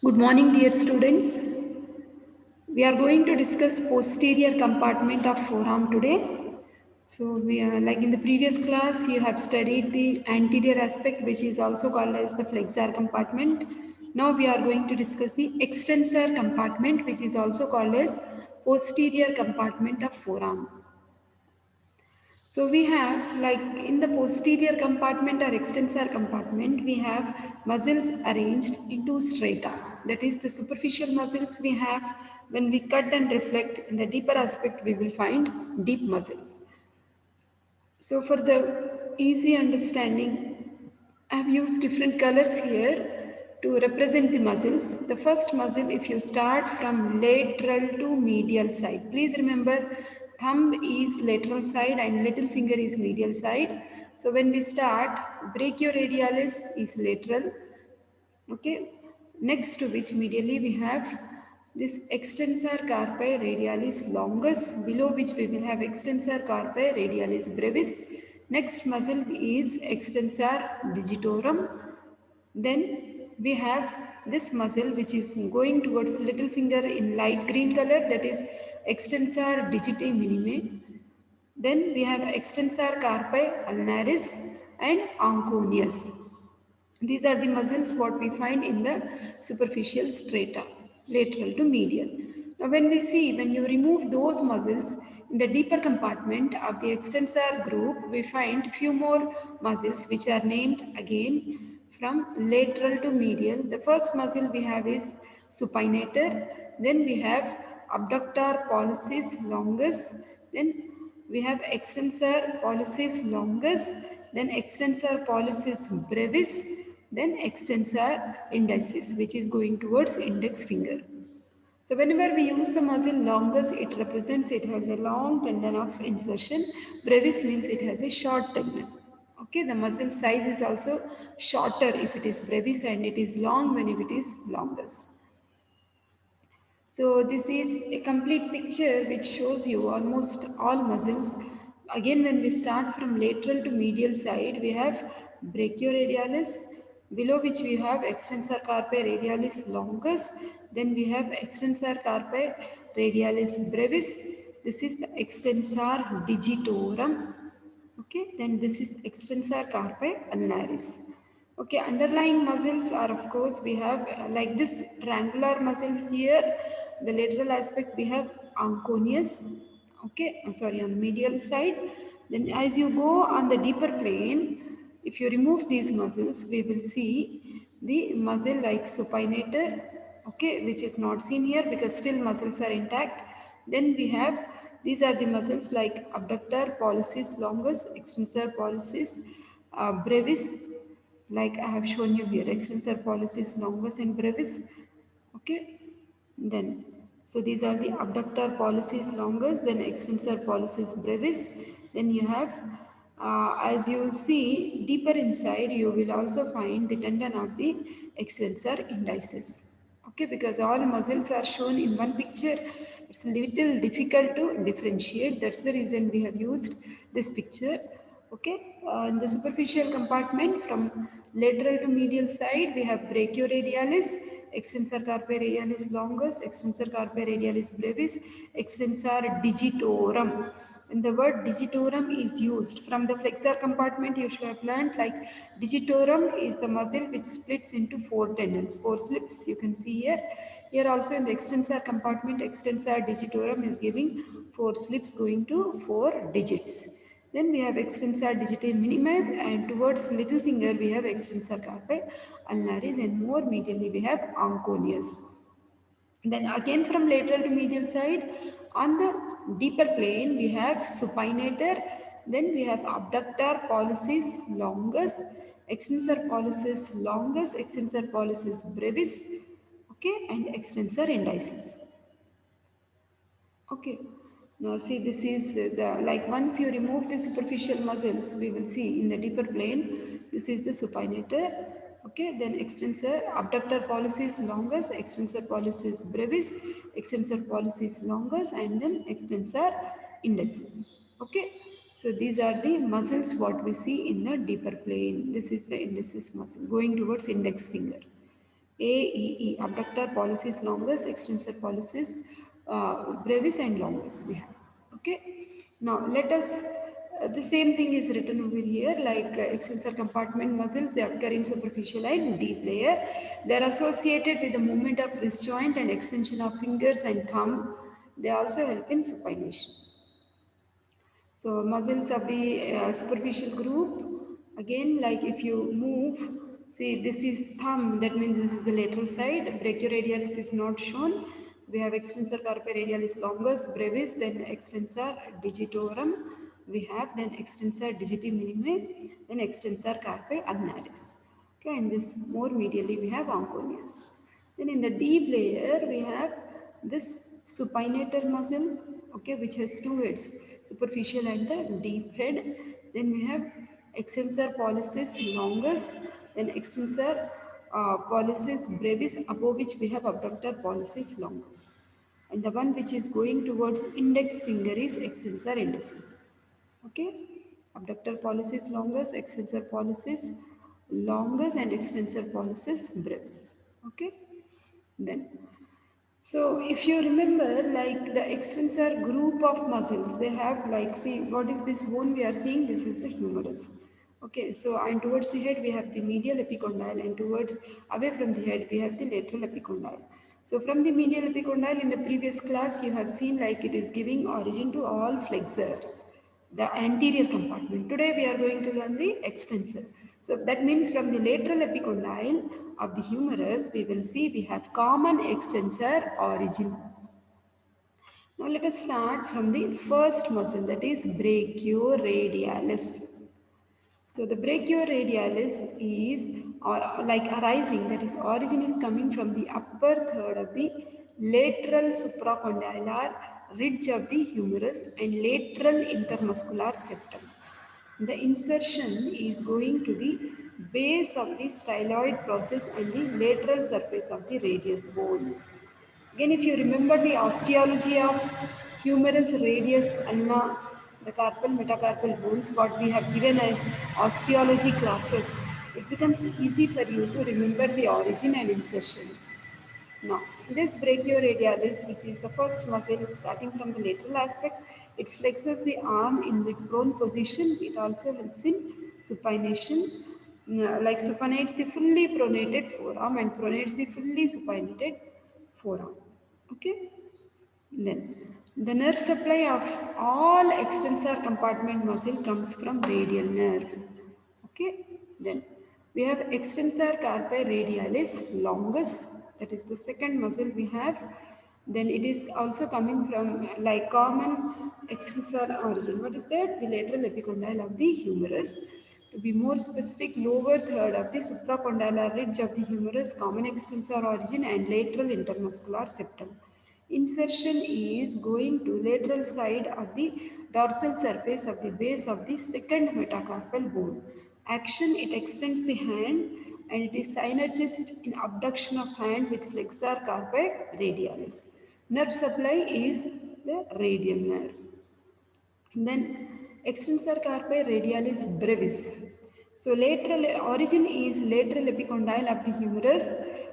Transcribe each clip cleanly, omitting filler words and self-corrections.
Good morning, dear students. We are going to discuss posterior compartment of forearm today. So, like in the previous class, you have studied the anterior aspect, which is also called as the flexor compartment. Now, we are going to discuss the extensor compartment, which is also called as posterior compartment of forearm. So we have, like in the posterior compartment or extensor compartment, we have muscles arranged into strata. That is the superficial muscles we have. When we cut and reflect in the deeper aspect, we will find deep muscles. So for the easy understanding, I have used different colors here to represent the muscles. The first muscle, if you start from lateral to medial side, please remember thumb is lateral side and little finger is medial side. So when we start, brachioradialis is lateral. Okay. Next to which medially we have this extensor carpi radialis longus, below which we will have extensor carpi radialis brevis. Next muscle is extensor digitorum. Then we have this muscle which is going towards little finger in light green color, that is extensor digiti minimi. Then we have extensor carpi ulnaris and anconeus. These are the muscles what we find in the superficial strata, lateral to medial. Now when we see, when you remove those muscles, in the deeper compartment of the extensor group, we find few more muscles which are named again from lateral to medial. The first muscle we have is supinator, then we have abductor pollicis longus, then we have extensor pollicis longus, then extensor pollicis brevis, then extensor indicis, which is going towards index finger. So whenever we use the muscle longus, it represents it has a long tendon of insertion. Brevis means it has a short tendon. Okay, the muscle size is also shorter if it is brevis and it is long when if it is longus. So this is a complete picture which shows you almost all muscles. Again, when we start from lateral to medial side, we have brachioradialis, below which we have extensor carpi radialis longus, then we have extensor carpi radialis brevis. This is the extensor digitorum. Okay, then this is extensor carpi ulnaris. Okay, underlying muscles are, of course, we have like this triangular muscle here, the lateral aspect we have anconeus. Okay, sorry, on the medial side. Then as you go on the deeper plane, if you remove these muscles, we will see the muscle like supinator, okay, which is not seen here because still muscles are intact. Then we have, these are the muscles like abductor pollicis longus, extensor pollicis brevis, like I have shown you here, extensor pollicis longus and brevis. Okay, then so these are the abductor pollicis longus, then extensor pollicis brevis. Then you have, as you see deeper inside, you will also find the tendon of the extensor indicis. Okay, because all muscles are shown in one picture, it's a little difficult to differentiate. That's the reason we have used this picture. Okay, in the superficial compartment from lateral to medial side, we have brachioradialis, extensor carpi radialis longus, extensor carpi radialis brevis, extensor digitorum. When the word digitorum is used from the flexor compartment, you should have learned like digitorum is the muscle which splits into four tendons, four slips. You can see here. Here also in the extensor compartment, extensor digitorum is giving four slips going to four digits. Then we have extensor digiti minimi, and towards little finger we have extensor carpi ulnaris, and more medially we have anconeus. Then again from lateral to medial side, on the deeper plane we have supinator, then we have abductor pollicis longus, extensor pollicis longus, extensor pollicis brevis, okay, and extensor indicis. Okay. Now see, this is the, like once you remove the superficial muscles, we will see in the deeper plane, this is the supinator. Okay, then extensor, abductor pollicis longus, extensor pollicis brevis, extensor pollicis longus, and then extensor indicis. Okay, so these are the muscles what we see in the deeper plane. This is the indicis muscle going towards index finger. AEE, abductor pollicis longus, extensor pollicis brevis and longus we have. Okay. Now let us, the same thing is written over here, like extensor compartment muscles, they occur in superficial and deep layer. They are associated with the movement of wrist joint and extension of fingers and thumb. They also help in supination. So muscles of the superficial group, again, like if you move, see this is thumb, that means this is the lateral side, brachioradialis is not shown. We have extensor carpi radialis longus, brevis, then extensor digitorum, we have then extensor digiti minimi, then extensor carpi ulnaris. Okay, and this more medially we have onconius. Then in the deep layer we have this supinator muscle, okay, which has two heads, superficial and the deep head. Then we have extensor pollicis longus, then extensor pollicis brevis, above which we have abductor pollicis longus. And the one which is going towards index finger is extensor indicis. Okay, abductor pollicis longus, extensor pollicis longus, and extensor pollicis brevis. Okay, then so if you remember, like the extensor group of muscles, they have like, see what is this bone we are seeing? This is the humerus. Okay, so and towards the head we have the medial epicondyle, and towards away from the head we have the lateral epicondyle. So from the medial epicondyle in the previous class you have seen like it is giving origin to all flexor, the anterior compartment. Today we are going to learn the extensor. So that means from the lateral epicondyle of the humerus, we will see we have common extensor origin. Now let us start from the first muscle, that is brachioradialis. So the brachioradialis is or like arising, that is origin is coming from the upper third of the lateral supracondylar ridge of the humerus and lateral intermuscular septum. The insertion is going to the base of the styloid process and the lateral surface of the radius bone. Again, if you remember the osteology of humerus, radius, ulna, the carpal, metacarpal bones, what we have given as osteology classes, it becomes easy for you to remember the origin and insertions. Now, this brachioradialis, which is the first muscle starting from the lateral aspect, it flexes the arm in the prone position. It also helps in supination, like supinates the fully pronated forearm and pronates the fully supinated forearm. Okay. Then the nerve supply of all extensor compartment muscle comes from radial nerve. Okay. Then we have extensor carpi radialis longus. That is the second muscle we have. Then it is also coming from like common extensor origin. What is that? The lateral epicondyle of the humerus. To be more specific, lower third of the supracondylar ridge of the humerus, common extensor origin and lateral intermuscular septum. Insertion is going to lateral side of the dorsal surface of the base of the second metacarpal bone. Action, it extends the hand and it is synergist in abduction of hand with flexor carpi radialis. Nerve supply is the radial nerve. And then extensor carpi radialis brevis. So lateral origin is lateral epicondyle of the humerus,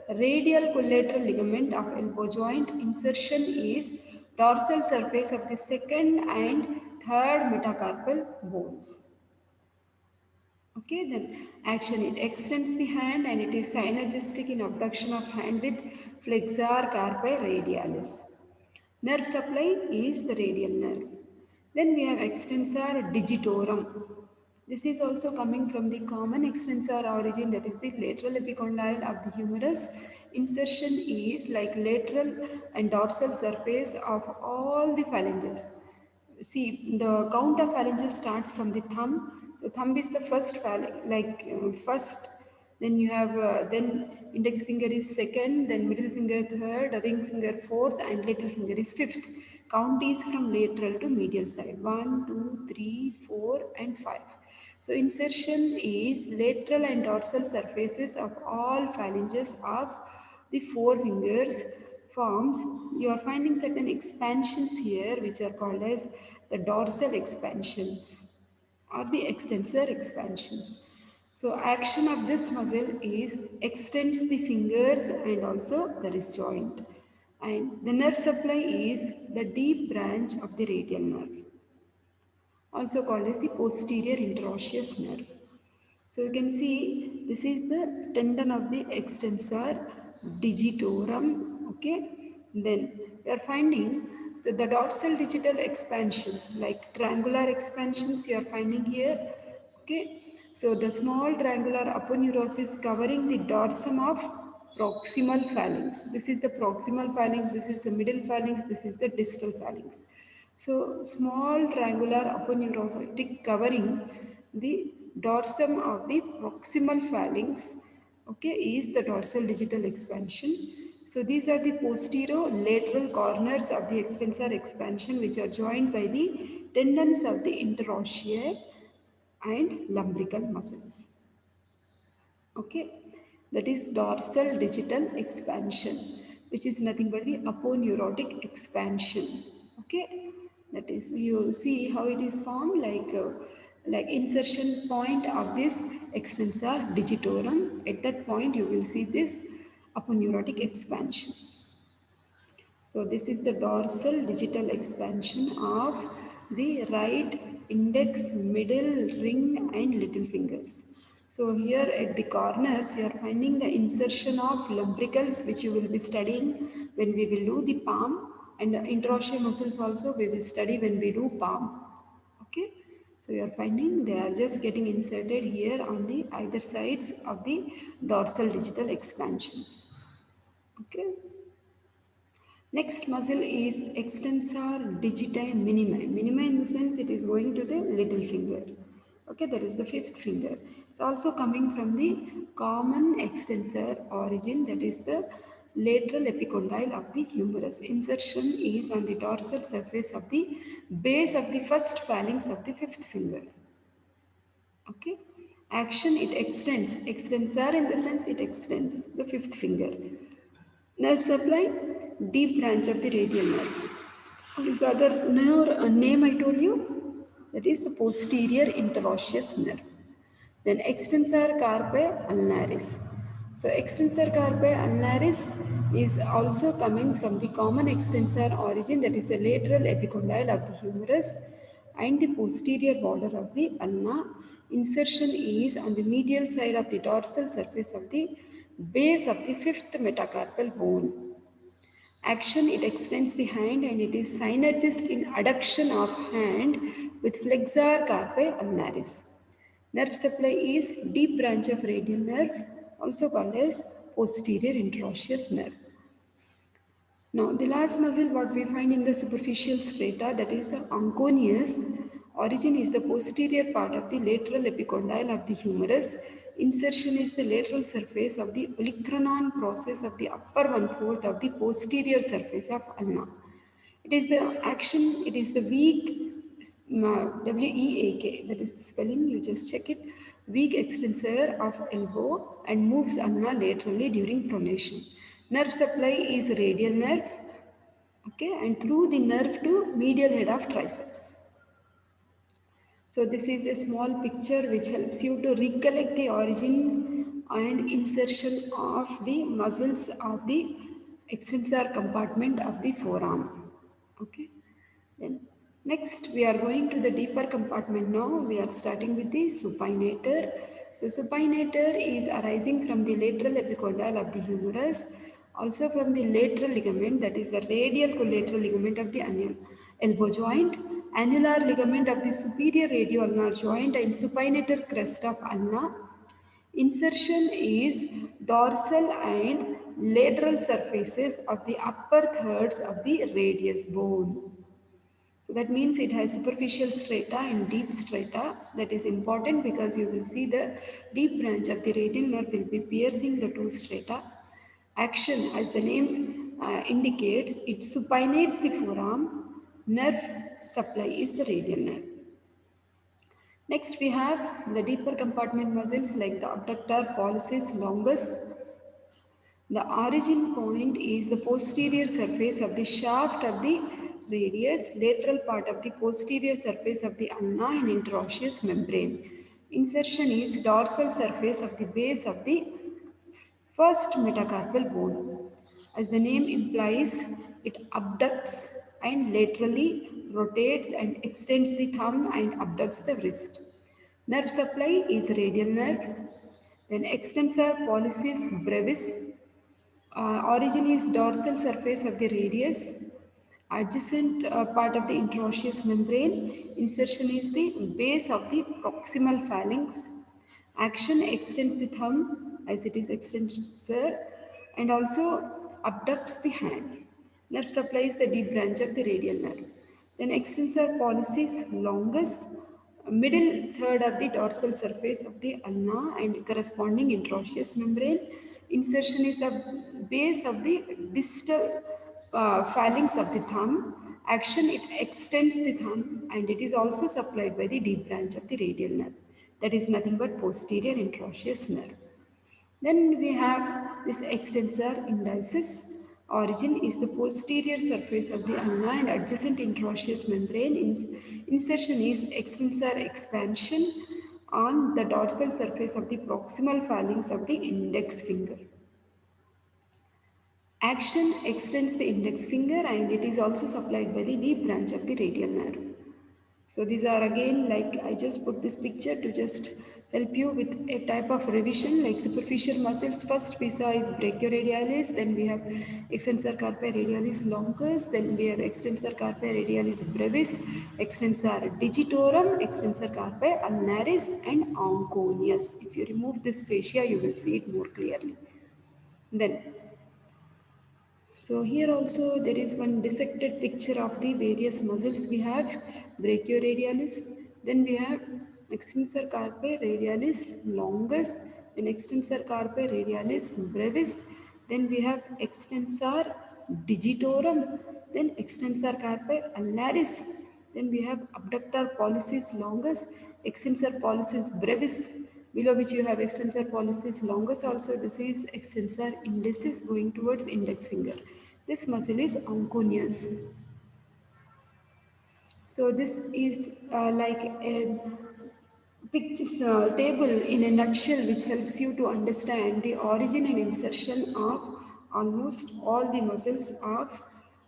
radial collateral ligament of elbow joint. Insertion is dorsal surface of the second and third metacarpal bones. Okay, then action, it extends the hand and it is synergistic in abduction of hand with flexor carpi radialis. Nerve supply is the radial nerve. Then we have extensor digitorum. This is also coming from the common extensor origin, that is the lateral epicondyle of the humerus. Insertion is like lateral and dorsal surface of all the phalanges. See, the count of phalanges starts from the thumb. So thumb is the first first. Then you have then index finger is second, then middle finger third, ring finger fourth, and little finger is fifth. Count is from lateral to medial side. 1, 2, 3, 4, and 5. So insertion is lateral and dorsal surfaces of all phalanges of the four fingers forms. You are finding certain expansions here which are called as the dorsal expansions or the extensor expansions. So action of this muscle is extends the fingers and also the wrist joint. And the nerve supply is the deep branch of the radial nerve, also called as the posterior interosseous nerve. So you can see this is the tendon of the extensor digitorum. Okay, then we are finding the dorsal digital expansions like triangular expansions you are finding here. Okay, so the small triangular aponeurosis covering the dorsum of proximal phalanx. This is the proximal phalanx, this is the middle phalanx, this is the distal phalanx. So small triangular aponeurotic covering the dorsum of the proximal phalanx, okay, is the dorsal digital expansion. So these are the lateral corners of the extensor expansion which are joined by the tendons of the interosseous and lumbrical muscles. Okay, that is dorsal digital expansion, which is nothing but the aponeurotic expansion. Okay, that is, you see how it is formed like insertion point of this extensor digitorum. At that point you will see this aponeurotic expansion. So this is the dorsal digital expansion of the right index, middle, ring and little fingers. So here at the corners you are finding the insertion of lumbricals which you will be studying when we will do the palm, and the interosseous muscles also we will study when we do palm. Okay. So you are finding they are just getting inserted here on the either sides of the dorsal digital expansions. Okay. Next muscle is extensor digiti minima. Minima in the sense it is going to the little finger. Okay, that is the fifth finger. It's also coming from the common extensor origin, that is the lateral epicondyle of the humerus. Insertion is on the dorsal surface of the base of the first phalanx of the fifth finger. Okay. Action, it extends. Extensor in the sense it extends the fifth finger. Nerve supply, deep branch of the radial nerve. What is the other name I told you? That is the posterior interosseous nerve. Then extensor carpi ulnaris. So extensor carpi ulnaris is also coming from the common extensor origin, that is the lateral epicondyle of the humerus and the posterior border of the ulna. Insertion is on the medial side of the dorsal surface of the base of the fifth metacarpal bone. Action, it extends the hand and it is synergist in adduction of hand with flexor carpi ulnaris. Nerve supply is deep branch of radial nerve, also called as posterior interosseous nerve. Now, the last muscle what we find in the superficial strata, that is anconeus. Origin is the posterior part of the lateral epicondyle of the humerus. Insertion is the lateral surface of the olecranon process of the upper one-fourth of the posterior surface of ulna. It is the action, it is the weak, W-E-A-K, that is the spelling, you just check it, weak extensor of elbow and moves ulna laterally during pronation. Nerve supply is radial nerve, okay, and through the nerve to medial head of triceps. So this is a small picture which helps you to recollect the origins and insertion of the muscles of the extensor compartment of the forearm. Okay. Then next we are going to the deeper compartment now. We are starting with the supinator. So supinator is arising from the lateral epicondyle of the humerus, also from the lateral ligament, that is the radial collateral ligament of the elbow joint, annular ligament of the superior radioulnar joint and supinator crest of ulna. Insertion is dorsal and lateral surfaces of the upper thirds of the radius bone. So that means it has superficial strata and deep strata. That is important because you will see the deep branch of the radial nerve will be piercing the two strata. Action, as the name indicates, it supinates the forearm. Nerve supply is the radial nerve. Next we have the deeper compartment muscles like the abductor pollicis longus. The origin point is the posterior surface of the shaft of the radius, lateral part of the posterior surface of the ulna and interosseous membrane. Insertion is dorsal surface of the base of the first metacarpal bone. As the name implies, it abducts and laterally rotates and extends the thumb and abducts the wrist. Nerve supply is radial nerve. Then extensor pollicis brevis. Origin is dorsal surface of the radius. Adjacent part of the interosseous membrane. Insertion is the base of the proximal phalanx. Action extends the thumb as it is extensor and also abducts the hand. Nerve supplies the deep branch of the radial nerve. Then extensor pollicis longus, middle third of the dorsal surface of the ulna and corresponding interosseous membrane. Insertion is the base of the distal phalanx of the thumb. Action, it extends the thumb and it is also supplied by the deep branch of the radial nerve. That is nothing but posterior interosseous nerve. Then we have this extensor indicis. Origin is the posterior surface of the ulna and adjacent interosseous membrane. Insertion is extensor expansion on the dorsal surface of the proximal phalanx of the index finger. Action extends the index finger and it is also supplied by the deep branch of the radial nerve. So these are again, like I just put this picture to just help you with a type of revision. Like superficial muscles, first we saw is brachioradialis, then we have extensor carpi radialis longus, then we have extensor carpi radialis brevis, extensor digitorum, extensor carpi ulnaris and onconius. If you remove this fascia, you will see it more clearly. Then so here also there is one dissected picture of the various muscles. We have brachioradialis, then we have extensor carpi radialis longus, then extensor carpi radialis brevis, then we have extensor digitorum, then extensor carpi ulnaris, then we have abductor pollicis longus, extensor pollicis brevis, below which you have extensor pollicis longus also. This is extensor indicis going towards index finger. This muscle is onconius. So this is like a picture table in a nutshell which helps you to understand the origin and insertion of almost all the muscles of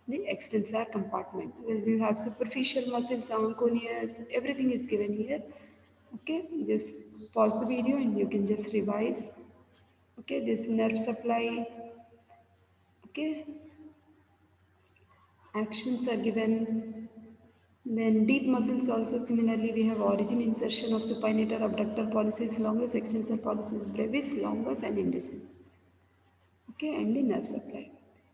the extensor compartment. You have superficial muscles, onconius, everything is given here. Okay, just pause the video and you can just revise. Okay, this nerve supply. Okay, actions are given. Then deep muscles also similarly we have origin, insertion of supinator, abductor pollicis longus, extensor pollicis brevis, longus and indicis. Okay, and the nerve supply.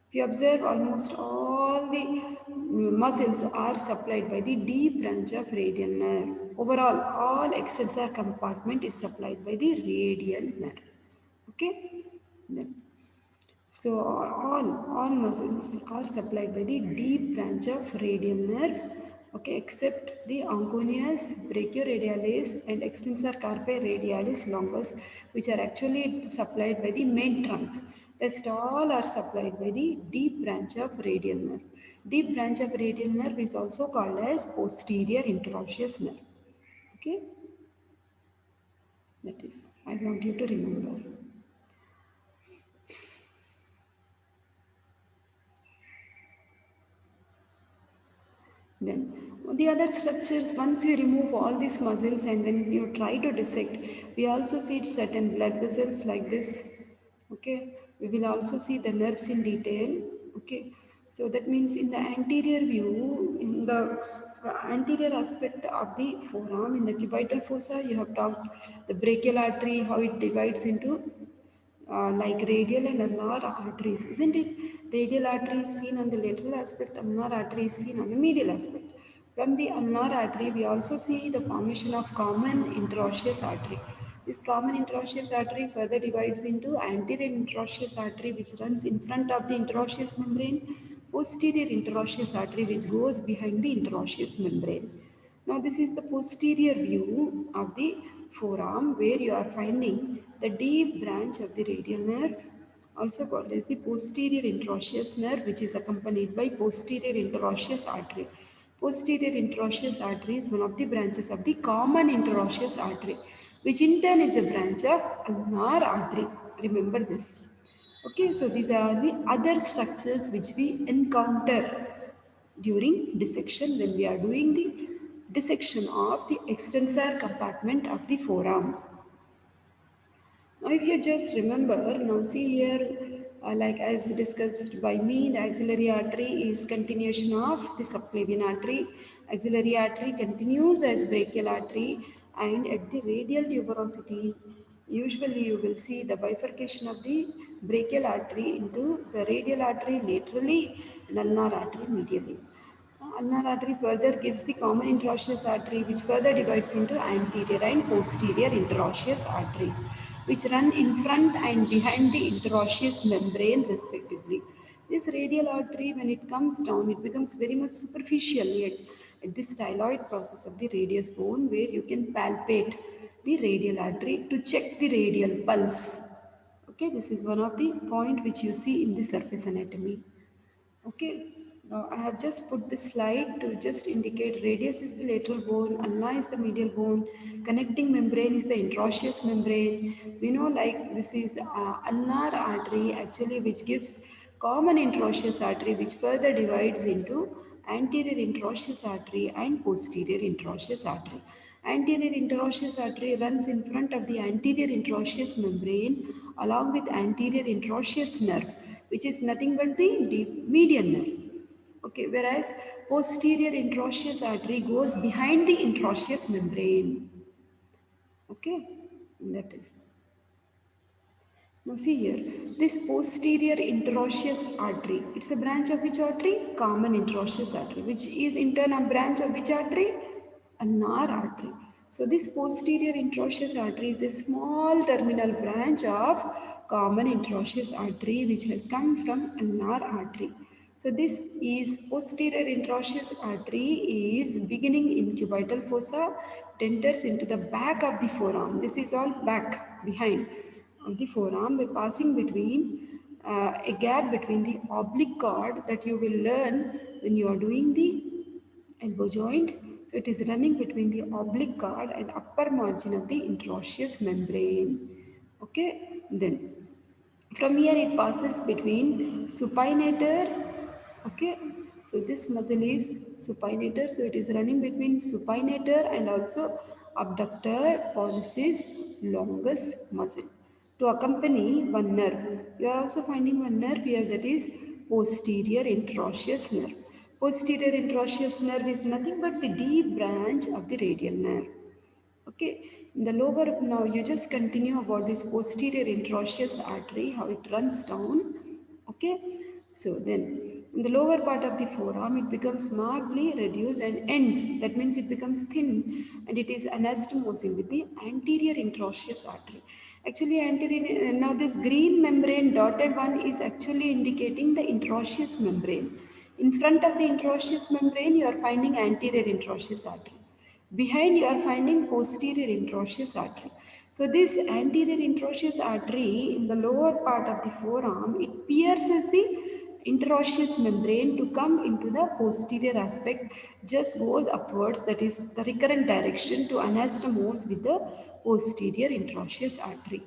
If you observe, almost all the muscles are supplied by the deep branch of radial nerve. Overall, all extensor compartment is supplied by the radial nerve. Okay, then so all muscles are supplied by the deep branch of radial nerve, okay, except the onconius, brachioradialis and extensor carpi radialis longus, which are actually supplied by the main trunk. Rest all are supplied by the deep branch of radial nerve. Deep branch of radial nerve is also called as posterior interosseous nerve. Okay, that is, I want you to remember. Then the other structures, once you remove all these muscles and when you try to dissect, we also see certain blood vessels like this. Okay, we will also see the nerves in detail. Okay, so that means in the anterior view, in the anterior aspect of the forearm, in the cubital fossa, you have talked the brachial artery, how it divides into like radial and ulnar arteries, isn't it? Radial artery is seen on the lateral aspect, ulnar artery is seen on the medial aspect. From the ulnar artery, we also see the formation of common interosseous artery. This common interosseous artery further divides into anterior interosseous artery, which runs in front of the interosseous membrane, posterior interosseous artery, which goes behind the interosseous membrane. Now this is the posterior view of the forearm where you are finding the deep branch of the radial nerve, also called as the posterior interosseous nerve, which is accompanied by posterior interosseous artery. Posterior interosseous artery is one of the branches of the common interosseous artery. which in turn is a branch of ulnar artery. Remember this. Okay, so these are the other structures which we encounter during dissection when we are doing the dissection of the extensor compartment of the forearm. Now, if you just remember, now see here, like as discussed by me, the axillary artery is continuation of the subclavian artery. Axillary artery continues as brachial artery, and at the radial tuberosity, usually you will see the bifurcation of the brachial artery into the radial artery laterally and ulnar artery medially. Ulnar artery further gives the common interosseous artery, which further divides into anterior and posterior interosseous arteries, which run in front and behind the interosseous membrane respectively. This radial artery, when it comes down, it becomes very much superficial at the styloid process of the radius bone, where you can palpate the radial artery to check the radial pulse. Okay, this is one of the point which you see in the surface anatomy. Okay, now I have just put this slide to just indicate radius is the lateral bone, ulna is the medial bone, connecting membrane is the interosseous membrane. We know like this is ulnar artery actually which gives common interosseous artery which further divides into anterior interosseous artery and posterior interosseous artery. Anterior interosseous artery runs in front of the anterior interosseous membrane along with anterior interosseous nerve, which is nothing but the deep median nerve. Okay, whereas posterior interosseous artery goes behind the interosseous membrane. Okay, that is. Now see here, this posterior interosseous artery, it's a branch of which artery? Common interosseous artery, which is in turn a branch of which artery? Ulnar artery. So this posterior interosseous artery is a small terminal branch of common interosseous artery which has come from ulnar artery. So this is posterior interosseous artery is beginning in cubital fossa, it enters into the back of the forearm. This is all back, behind of the forearm by passing between a gap between the oblique cord that you will learn when you are doing the elbow joint. So it is running between the oblique cord and upper margin of the interosseous membrane. Okay, then from here it passes between supinator. Okay, so this muscle is supinator, so it is running between supinator and also abductor pollicis longus muscle to accompany one nerve. You are also finding one nerve here, that is posterior interosseous nerve. Posterior interosseous nerve is nothing but the deep branch of the radial nerve. Okay, in the lower, now you just continue about this posterior interosseous artery, how it runs down. Okay, so then in the lower part of the forearm, it becomes markedly reduced and ends. That means it becomes thin and it is anastomosing with the anterior interosseous artery. Actually, anterior, now this green membrane dotted one is actually indicating the interosseous membrane. In front of the interosseous membrane, you are finding anterior interosseous artery. Behind you are finding posterior interosseous artery. So this anterior interosseous artery in the lower part of the forearm, it pierces the interosseous membrane to come into the posterior aspect, just goes upwards, that is the recurrent direction to anastomose with the posterior interosseous artery.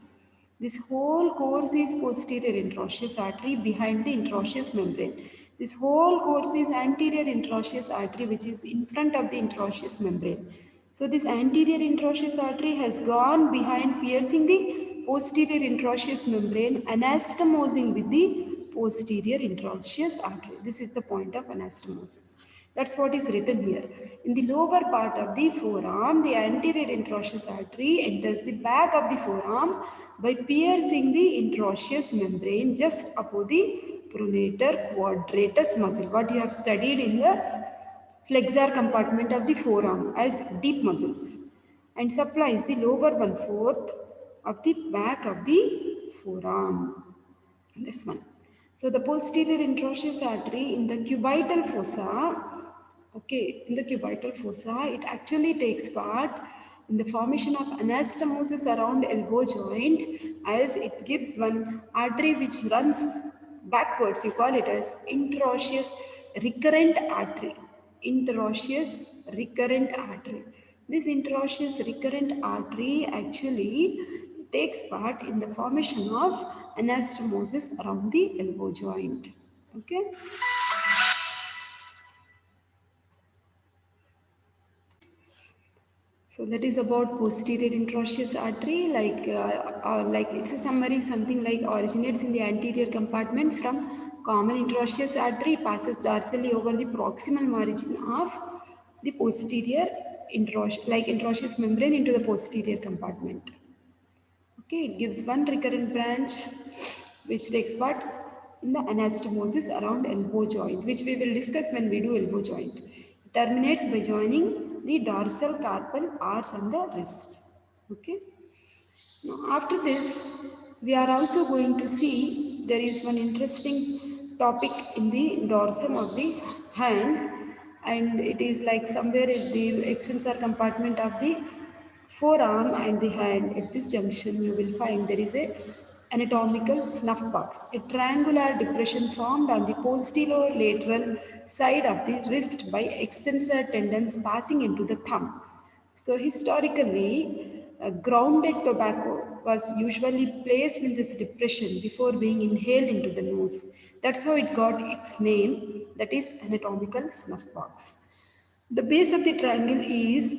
This whole course is posterior interosseous artery behind the interosseous membrane. This whole course is anterior interosseous artery which is in front of the interosseous membrane. So this anterior interosseous artery has gone behind, piercing the posterior interosseous membrane, anastomosing with the posterior interosseous artery. This is the point of anastomosis. That's what is written here. In the lower part of the forearm, the anterior interosseous artery enters the back of the forearm by piercing the interosseous membrane just above the pronator quadratus muscle, what you have studied in the flexor compartment of the forearm as deep muscles, and supplies the lower one-fourth of the back of the forearm. This one. So the posterior interosseous artery in the cubital fossa, okay, in the cubital fossa, it actually takes part in the formation of anastomosis around elbow joint, as it gives one artery which runs backwards. You call it as interosseous recurrent artery. Interosseous recurrent artery. This interosseous recurrent artery actually takes part in the formation of anastomosis around the elbow joint. Okay. So that is about posterior interosseous artery. Like it's a summary, something like originates in the anterior compartment from common interosseous artery, passes dorsally over the proximal margin of the posterior interosseous membrane into the posterior compartment. Okay, it gives one recurrent branch which takes part in the anastomosis around elbow joint, which we will discuss when we do elbow joint. It terminates by joining the dorsal carpal arch on the wrist. Okay. Now, after this, we are also going to see there is one interesting topic in the dorsum of the hand, and it is like somewhere in the extensor compartment of the forearm and the hand. At this junction, you will find there is a anatomical snuff box, a triangular depression formed on the posterolateral side of the wrist by extensor tendons passing into the thumb. So historically, grounded tobacco was usually placed in this depression before being inhaled into the nose. That's how it got its name, that is anatomical snuff box. The base of the triangle is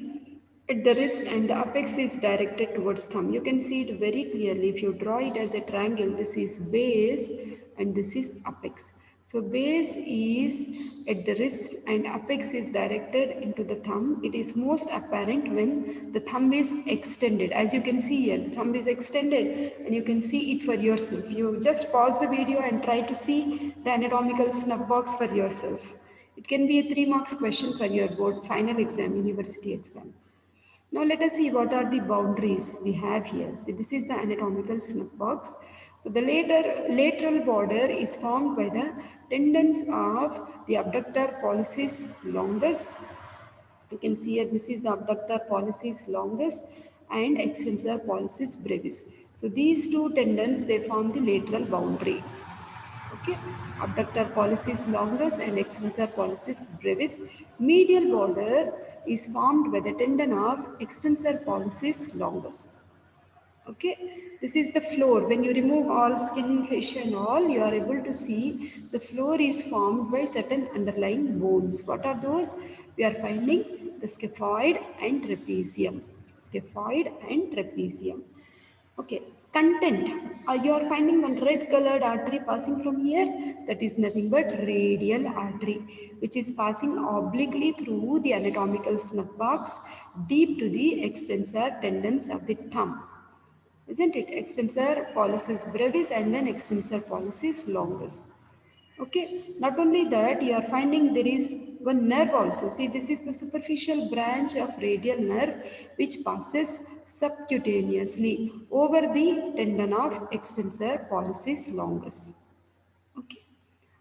at the wrist and the apex is directed towards thumb. You can see it very clearly. If you draw it as a triangle, this is base and this is apex. So base is at the wrist and apex is directed into the thumb. It is most apparent when the thumb is extended. As you can see here, the thumb is extended and you can see it for yourself. You just pause the video and try to see the anatomical snuff box for yourself. It can be a 3 marks question for your board final exam, university exam. Now let us see what are the boundaries we have here. So this is the anatomical snuff box. So the lateral border is formed by the tendons of the abductor pollicis longus. You can see here this is the abductor pollicis longus and extensor pollicis brevis. So these two tendons, they form the lateral boundary. Okay, abductor pollicis longus and extensor pollicis brevis. Medial border is formed by the tendon of extensor pollicis longus. Okay, this is the floor. When you remove all skin, fascia and all, you are able to see the floor is formed by certain underlying bones. What are those? We are finding the scaphoid and trapezium. Scaphoid and trapezium. Okay, content. You are finding one red colored artery passing from here. That is nothing but radial artery, which is passing obliquely through the anatomical snuff box deep to the extensor tendons of the thumb. Isn't it? Extensor pollicis brevis and then extensor pollicis longus. Okay, not only that, you are finding there is one nerve also. See, this is the superficial branch of radial nerve which passes subcutaneously over the tendon of extensor pollicis longus. Okay.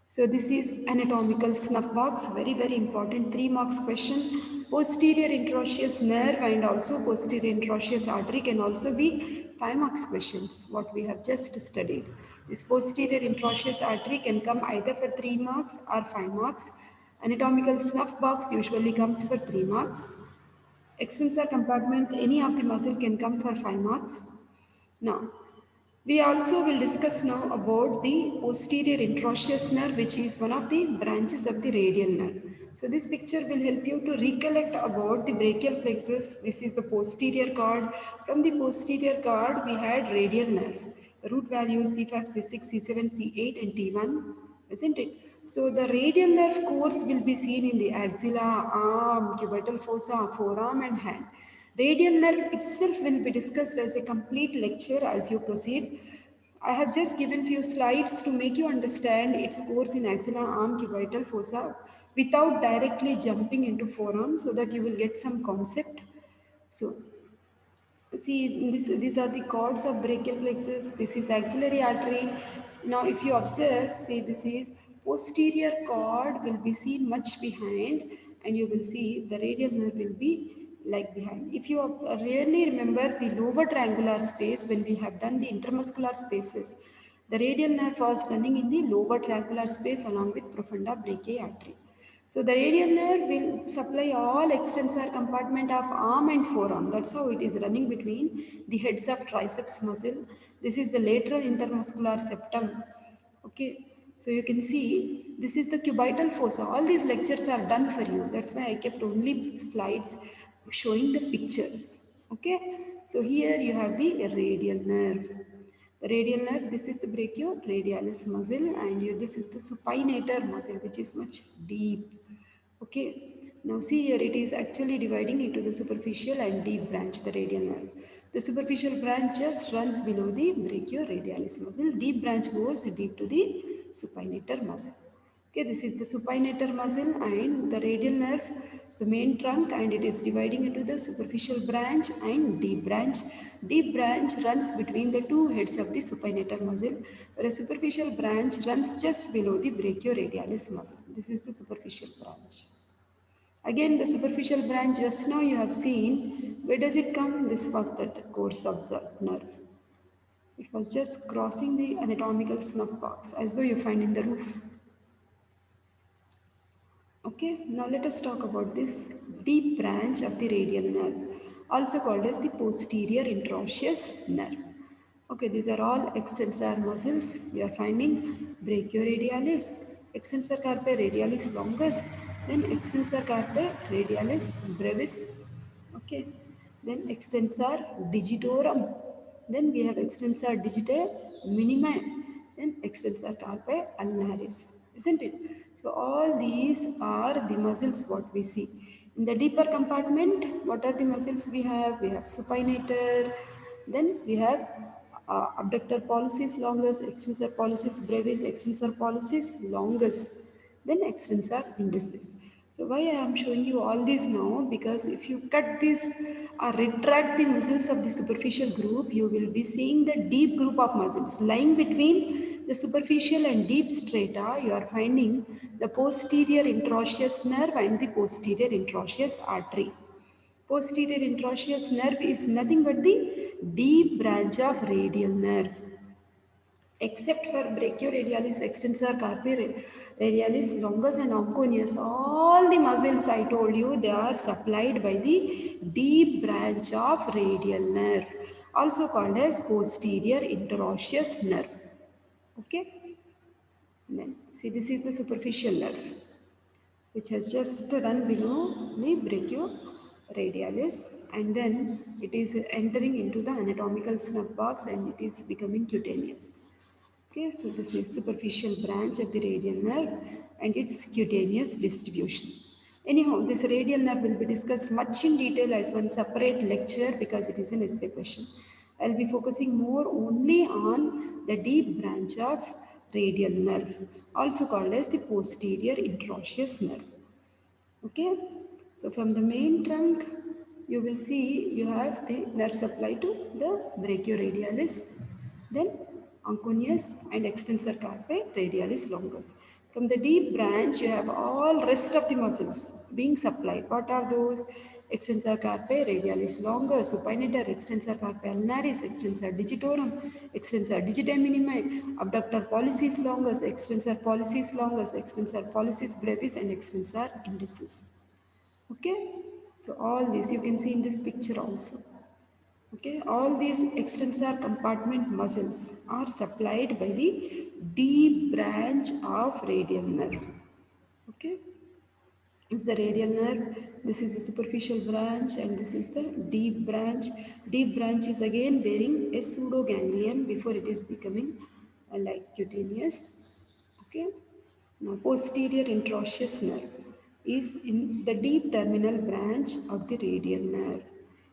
So this is anatomical snuff box, very very important 3 marks question. Posterior interosseous nerve and also posterior interosseous artery can also be 5 marks questions, what we have just studied. This posterior interosseous artery can come either for 3 marks or 5 marks. Anatomical snuff box usually comes for 3 marks. Extensor compartment, any of the muscle can come for 5 marks. Now, we also will discuss now about the posterior interosseous nerve, which is one of the branches of the radial nerve. So this picture will help you to recollect about the brachial plexus. This is the posterior cord. From the posterior cord, we had radial nerve. The root values C5, C6, C7, C8 and T1, isn't it? So the radial nerve course will be seen in the axilla, arm, cubital fossa, forearm and hand. Radial nerve itself will be discussed as a complete lecture as you proceed. I have just given few slides to make you understand its course in axilla, arm, cubital fossa without directly jumping into forearm so that you will get some concept. So see, these are the cords of brachial plexus. This is axillary artery. Now, if you observe, see, this is posterior cord will be seen much behind, and you will see the radial nerve will be like behind. If you really remember the lower triangular space when we have done the intermuscular spaces, the radial nerve was running in the lower triangular space along with profunda brachii artery. So the radial nerve will supply all extensor compartment of arm and forearm. That's how it is running between the heads of triceps muscle. This is the lateral intermuscular septum. Okay. So you can see this is the cubital fossa. All these lectures are done for you. That's why I kept only slides showing the pictures. Okay. So here you have the radial nerve. The radial nerve, this is the brachioradialis muscle, and this is the supinator muscle, which is much deep. Okay. Now see here, it is actually dividing into the superficial and deep branch, the radial nerve. The superficial branch just runs below the brachioradialis muscle. Deep branch goes deep to the supinator muscle. Okay, this is the supinator muscle, and the radial nerve is the main trunk, and it is dividing into the superficial branch and deep branch. Deep branch runs between the two heads of the supinator muscle, whereas superficial branch runs just below the brachioradialis muscle. This is the superficial branch. Again, the superficial branch just now you have seen. Where does it come? This was the course of the nerve. It was just crossing the anatomical snuff box, as though you find in the roof. Okay, now let us talk about this deep branch of the radial nerve, also called as the posterior interosseous nerve. Okay, these are all extensor muscles. We are finding brachioradialis, extensor carpi radialis longus, then extensor carpi radialis brevis. Okay, then extensor digitorum. Then we have extensor digitae minima, then extensor carpi ulnaris, isn't it? So all these are the muscles what we see. In the deeper compartment, what are the muscles we have? We have supinator, then we have abductor pollicis longus, extensor pollicis brevis, extensor pollicis longus, then extensor indicis. So why I am showing you all this now? Because if you cut this or retract the muscles of the superficial group, you will be seeing the deep group of muscles lying between the superficial and deep strata. You are finding the posterior interosseous nerve and the posterior interosseous artery. Posterior interosseous nerve is nothing but the deep branch of radial nerve. Except for brachioradialis, extensor carpi radialis, longus and onconius, all the muscles I told you, they are supplied by the deep branch of radial nerve, also called as posterior interosseous nerve. Okay? Then see, this is the superficial nerve, which has just run below the brachioradialis, and then it is entering into the anatomical snuff box and it is becoming cutaneous. Okay, so this is superficial branch of the radial nerve and its cutaneous distribution. Anyhow, this radial nerve will be discussed much in detail as one separate lecture because it is an essay question. I'll be focusing more only on the deep branch of radial nerve, also called as the posterior interosseous nerve. Okay, so from the main trunk, you will see you have the nerve supply to the brachioradialis, then onconius and extensor carpi radialis longus. From the deep branch, you have all rest of the muscles being supplied. What are those? Extensor carpi radialis longus, supinator, extensor carpi ulnaris, extensor digitorum, extensor digitae minima, abductor pollicis longus, extensor pollicis longus, extensor pollicis brevis, and extensor indicis. Okay, so all this you can see in this picture also. Okay, all these extensor compartment muscles are supplied by the deep branch of radial nerve. Okay, is the radial nerve. This is the superficial branch and this is the deep branch. Deep branch is again bearing a pseudoganglion before it is becoming like cutaneous. Okay. Now posterior interosseous nerve is in the deep terminal branch of the radial nerve.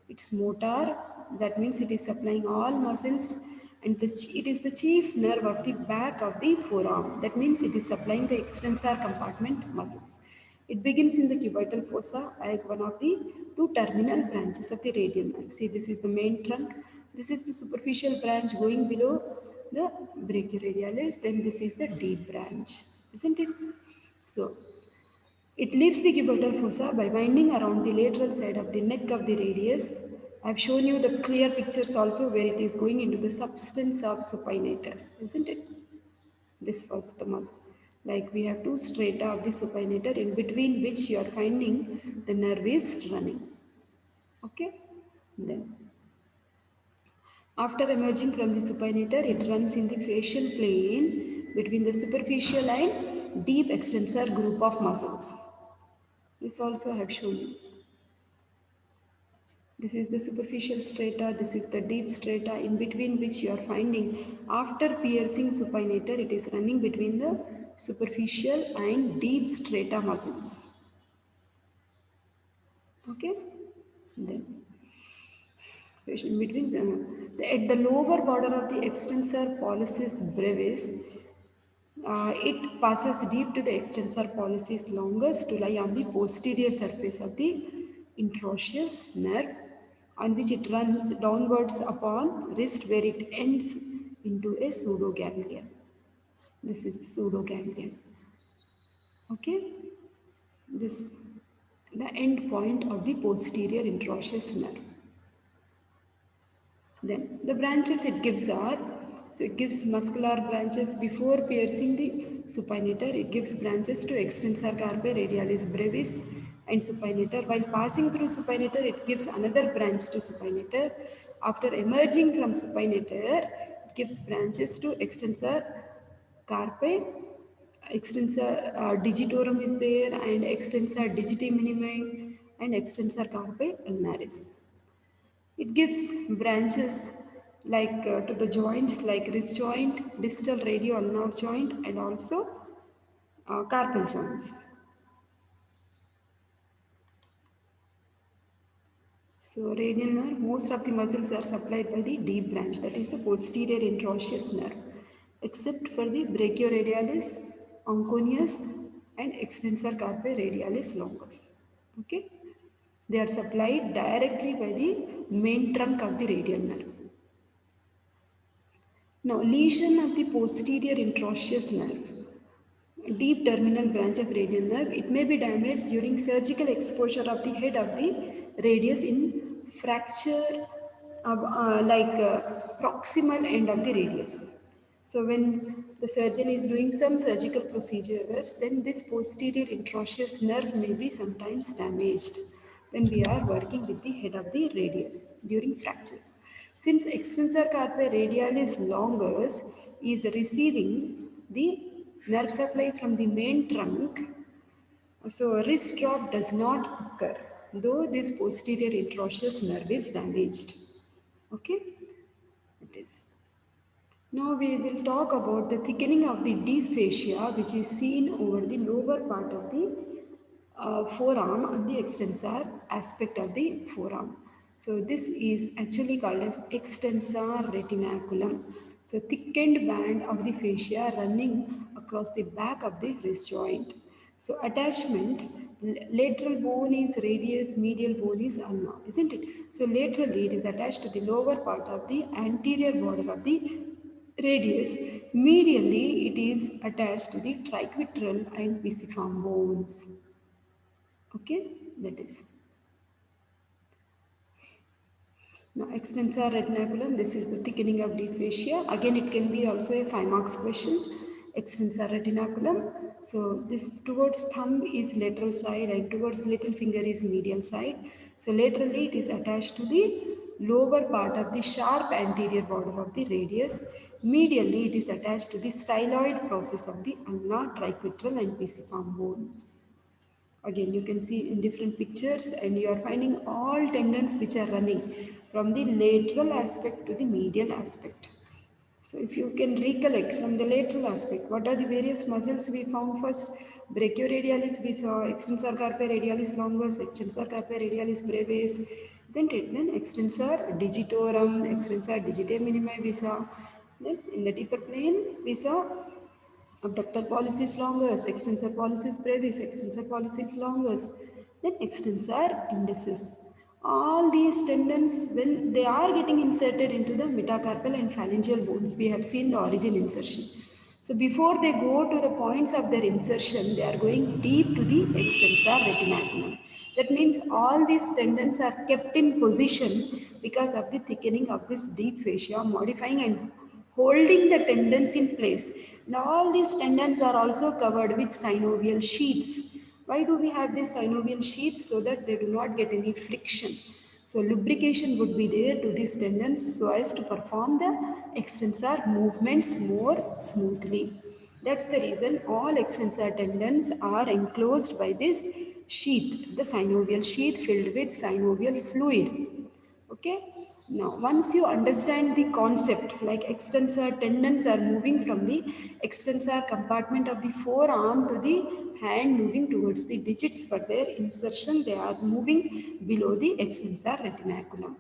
It's motor, that means it is supplying all muscles, and it is the chief nerve of the back of the forearm. That means it is supplying the extensor compartment muscles. It begins in the cubital fossa as one of the two terminal branches of the radial nerve. See, this is the main trunk. This is the superficial branch going below the brachioradialis. Then this is the deep branch, isn't it? So, it leaves the cubital fossa by winding around the lateral side of the neck of the radius. I have shown you the clear pictures also where it is going into the substance of supinator, isn't it? This was the muscle. Like we have two strata of the supinator in between which you are finding the nerve is running. Okay. Then after emerging from the supinator, it runs in the facial plane between the superficial and deep extensor group of muscles. This also I have shown you. This is the superficial strata, this is the deep strata in between which you are finding after piercing supinator, it is running between the superficial and deep strata muscles. Okay? Then in between at the lower border of the extensor pollicis brevis, it passes deep to the extensor pollicis longus to lie on the posterior surface of the interosseous nerve, on which it runs downwards upon wrist where it ends into a pseudoganglion. This is the pseudoganglion. Okay, this the end point of the posterior interosseous nerve. Then the branches it gives are, so it gives muscular branches before piercing the supinator. It gives branches to extensor carpi radialis brevis and supinator. While passing through supinator, it gives another branch to supinator. After emerging from supinator, it gives branches to extensor carpi, extensor digitorum is there, and extensor digiti minimi and extensor carpi ulnaris. It gives branches like to the joints like wrist joint, distal radio-ulnar joint, and also carpal joints. So radial nerve, most of the muscles are supplied by the deep branch, that is the posterior interosseous nerve, except for the brachioradialis, onconius, and extensor carpi radialis longus. Okay, they are supplied directly by the main trunk of the radial nerve. Now, lesion of the posterior interosseous nerve, deep terminal branch of radial nerve, it may be damaged during surgical exposure of the head of the radius in fracture of proximal end of the radius. So when the surgeon is doing some surgical procedures, then this posterior interosseous nerve may be sometimes damaged when we are working with the head of the radius during fractures. Since extensor carpi radialis longus is receiving the nerve supply from the main trunk, so wrist drop does not occur, though this posterior interosseous nerve is damaged. Okay, it is. Now we will talk about the thickening of the deep fascia, which is seen over the lower part of the forearm and the extensor aspect of the forearm. So this is actually called as extensor retinaculum. So thickened band of the fascia running across the back of the wrist joint. So attachment, lateral bone is radius, medial bone is ulna, isn't it? So laterally it is attached to the lower part of the anterior border of the radius. Medially it is attached to the triquetral and pisiform bones. Okay, that is. Now extensor retinaculum, this is the thickening of deep fascia. Again, it can be also a 5 marks question. Extensor retinaculum. So this towards thumb is lateral side and towards little finger is medial side. So laterally it is attached to the lower part of the sharp anterior border of the radius. Medially it is attached to the styloid process of the ulna, triquetral and pisiform bones. Again, you can see in different pictures and you are finding all tendons which are running from the lateral aspect to the medial aspect. So if you can recollect from the lateral aspect, what are the various muscles we found first? Brachioradialis we saw, extensor carpi radialis longus, extensor carpi radialis brevis, isn't it? Then extensor digitorum, extensor digiti minimi we saw. Then in the deeper plane we saw abductor pollicis longus, extensor pollicis brevis, extensor pollicis longus, then extensor indicis. All these tendons, when they are getting inserted into the metacarpal and phalangeal bones, we have seen the origin insertion. So before they go to the points of their insertion, they are going deep to the extensor retinaculum. That means all these tendons are kept in position because of the thickening of this deep fascia, modifying and holding the tendons in place. Now all these tendons are also covered with synovial sheaths. Why do we have these synovial sheaths? So that they do not get any friction. So lubrication would be there to these tendons so as to perform the extensor movements more smoothly. That's the reason all extensor tendons are enclosed by this sheath, the synovial sheath filled with synovial fluid. Okay. Now, once you understand the concept, like extensor tendons are moving from the extensor compartment of the forearm to the hand moving towards the digits for their insertion, they are moving below the extensor retinaculum.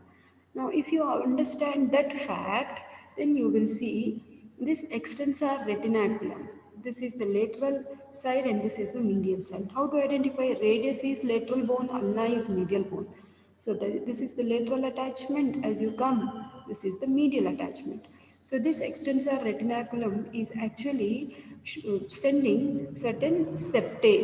Now, if you understand that fact, then you will see this extensor retinaculum. This is the lateral side and this is the medial side. How to identify? Radius is lateral bone, ulna is medial bone. So this is the lateral attachment as you come. This is the medial attachment. So this extensor retinaculum is actually sending certain septae.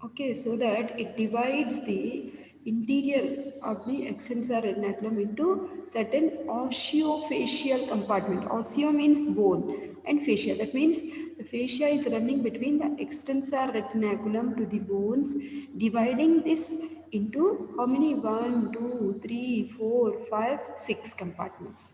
Okay, so that it divides the interior of the extensor retinaculum into certain osseofacial compartment. Osseo means bone and fascia. That means the fascia is running between the extensor retinaculum to the bones, dividing this into how many? 1, 2, 3, 4, 5, 6 compartments.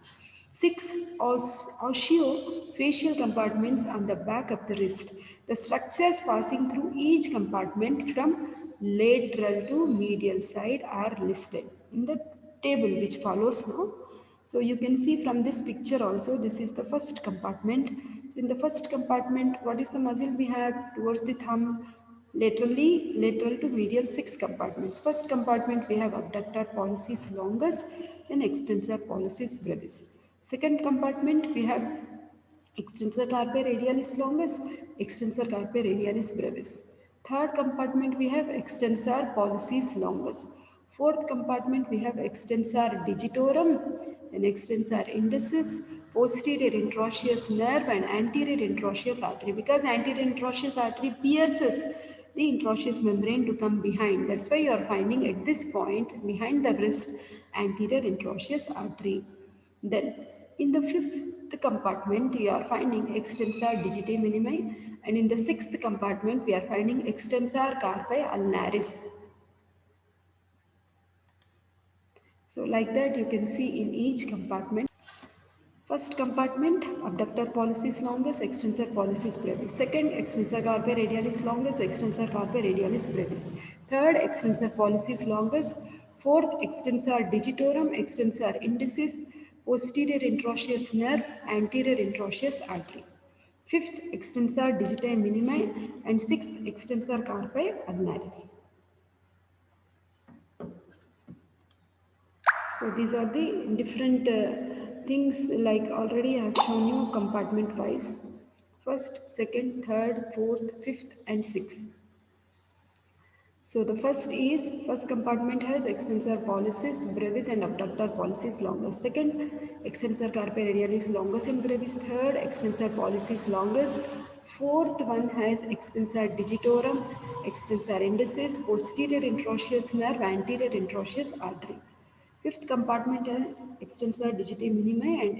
6 osseofacial compartments on the back of the wrist. The structures passing through each compartment from lateral to medial side are listed in the table which follows now. So you can see from this picture also, this is the first compartment. So in the first compartment, what is the muscle we have towards the thumb? Laterally, lateral to medial, 6 compartments. First compartment we have abductor pollicis longus, then extensor pollicis brevis. Second compartment we have extensor carpi radialis longus, extensor carpi radialis brevis. Third compartment we have extensor pollicis longus. Fourth compartment we have extensor digitorum, then extensor indicis, posterior interosseous nerve and anterior interosseous artery, because anterior interosseous artery pierces the interosseous membrane to come behind. That's why you are finding at this point behind the wrist anterior interosseous artery. Then in the fifth compartment you are finding extensor digiti minimi, and in the sixth compartment we are finding extensor carpi ulnaris. So like that you can see in each compartment. First compartment, abductor pollicis longus, extensor pollicis brevis. Second, extensor carpi radialis longus, extensor carpi radialis brevis. Third, extensor pollicis longus. Fourth, extensor digitorum, extensor indicis, posterior interosseous nerve, anterior interosseous artery. Fifth, extensor digiti minimi, and sixth, extensor carpi ulnaris. So these are the different things, like already I have shown you compartment wise. First, second, third, fourth, fifth and sixth. So the first compartment has extensor pollicis brevis and abductor pollicis longus. Second, extensor carpi radialis longus and brevis. Third, extensor pollicis longus. Fourth one has extensor digitorum, extensor indicis, posterior interosseous nerve, anterior interosseous artery. Fifth compartment has extensor digiti minimi and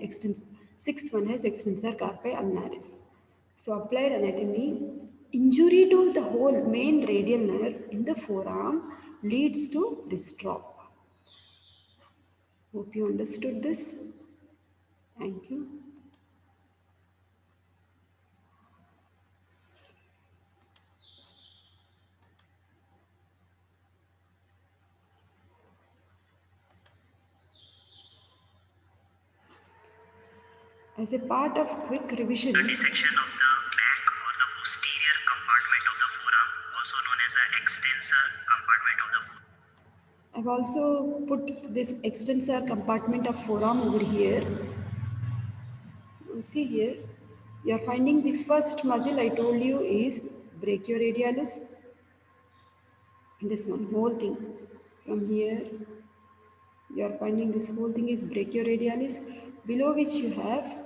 sixth one has extensor carpi ulnaris. So applied anatomy, injury to the whole main radial nerve in the forearm leads to wrist drop. Hope you understood this. Thank you. As a part of quick revision, the dissection of the back or the posterior compartment of the forearm, also known as the extensor compartment of the forearm. I've also put this extensor compartment of forearm over here. You see here, you are finding the first muscle I told you is brachioradialis. This one, whole thing. From here, you are finding this whole thing is brachioradialis, below which you have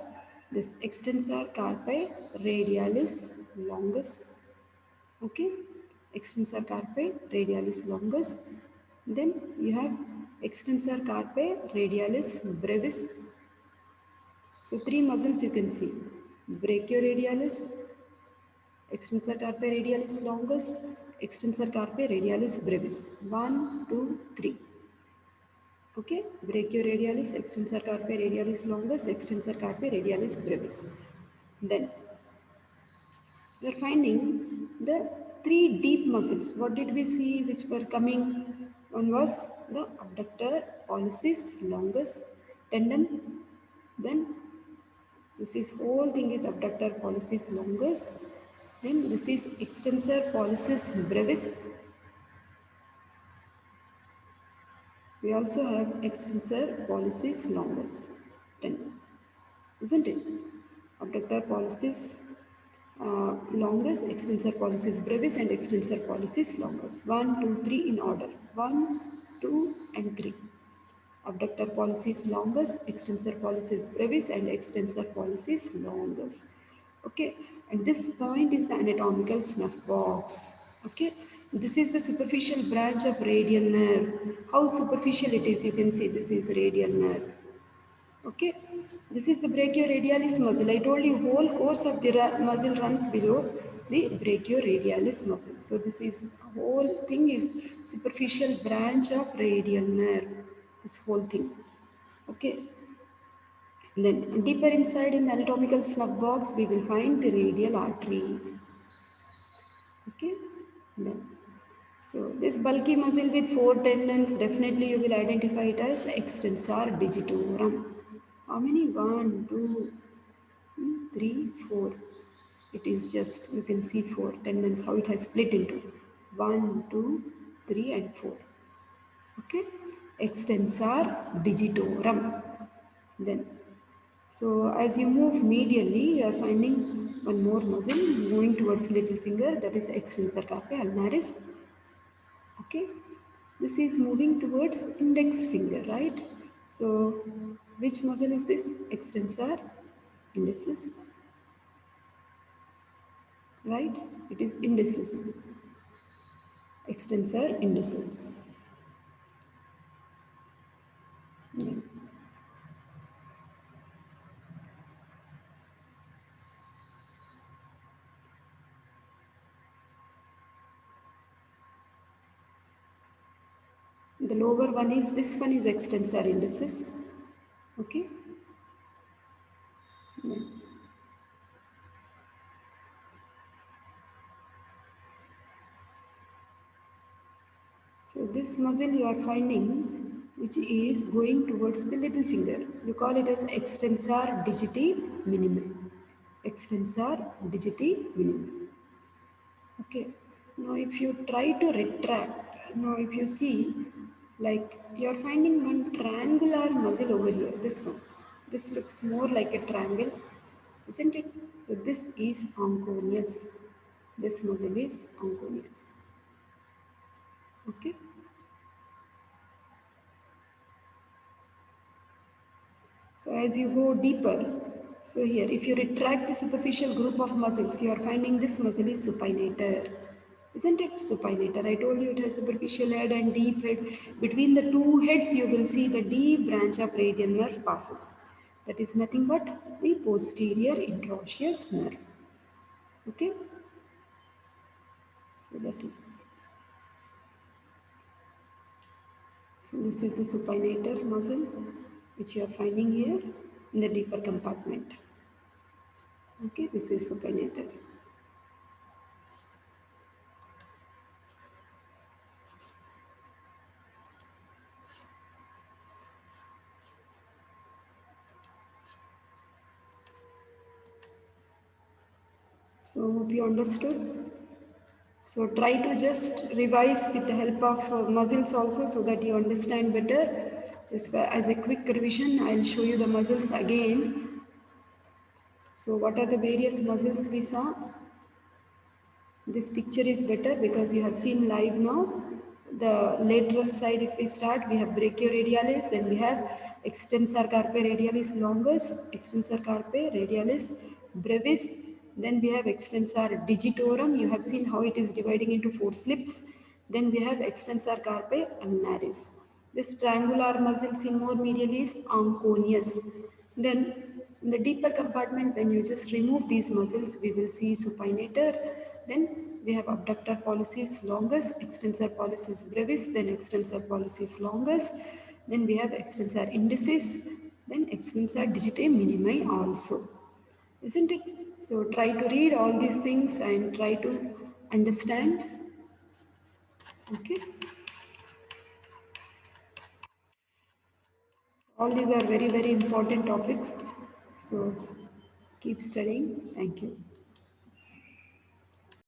this extensor carpi radialis longus. Okay, extensor carpi radialis longus. Then you have extensor carpi radialis brevis. So three muscles you can see: brachioradialis, extensor carpi radialis longus, extensor carpi radialis brevis. One, two, three. Okay, brachioradialis, extensor carpi radialis longus, extensor carpi radialis brevis. Then we are finding the three deep muscles. What did we see which were coming? One was the abductor pollicis longus tendon. Then this is whole thing is abductor pollicis longus. Then this is extensor pollicis brevis. We also have extensor pollicis longus tendon, isn't it? Abductor pollicis longus, extensor pollicis brevis, and extensor pollicis longus. 1, 2, 3 in order. 1, 2, and 3. Abductor pollicis longus, extensor pollicis brevis, and extensor pollicis longus. Okay, and this point is the anatomical snuff box. Okay, this is the superficial branch of radial nerve. How superficial it is, you can see this is radial nerve. Okay, this is the brachioradialis muscle. I told you whole course of the muscle runs below the brachioradialis muscle. So this is whole thing is superficial branch of radial nerve. This whole thing. Okay. Then deeper inside in the anatomical snuff box, we will find the radial artery. Okay. Then, so this bulky muscle with four tendons, definitely you will identify it as extensor digitorum. How many? 1, 2, 3, 4. It is just, you can see four tendons, how it has split into 1, 2, 3 and 4. Okay. Extensor digitorum. Then, so as you move medially, you are finding one more muscle moving towards little finger, that is extensor carpi ulnaris. Okay. This is moving towards index finger, right? So, which muscle is this? Extensor indicis. Right? It is indicis. Extensor indicis. Yeah. The lower one is, this one is extensor indicis. Okay. Yeah. So this muscle you are finding, which is going towards the little finger. You call it as extensor digiti minimum. Extensor digiti minimum. Okay. Now if you try to retract, now if you see, like you are finding one triangular muscle over here, this one. This looks more like a triangle, isn't it? So this is anconeus. This muscle is anconeus. Okay. So as you go deeper, so here if you retract the superficial group of muscles, you are finding this muscle is supinator. Isn't it? Supinator. I told you it has superficial head and deep head. Between the two heads, you will see the deep branch of radial nerve passes. That is nothing but the posterior interosseous nerve. Okay? So that is. So this is the supinator muscle which you are finding here in the deeper compartment. Okay, this is supinator. So hope you understood. So try to just revise with the help of muscles also so that you understand better. Just as a quick revision, I'll show you the muscles again. So what are the various muscles we saw? This picture is better because you have seen live now. The lateral side, if we start, we have brachioradialis, then we have extensor carpi radialis longus, extensor carpi radialis brevis, then we have extensor digitorum. You have seen how it is dividing into four slips. Then we have extensor carpi ulnaris. This triangular muscle seen more medially is anconeus. Then In the deeper compartment, when you just remove these muscles, we will see supinator. Then we have abductor pollicis longus, extensor pollicis brevis, then extensor pollicis longus. Then we have extensor indicis, then extensor digitae minimi also. Isn't it? So try to read all these things and try to understand. Okay. All these are very, very important topics. So keep studying. Thank you.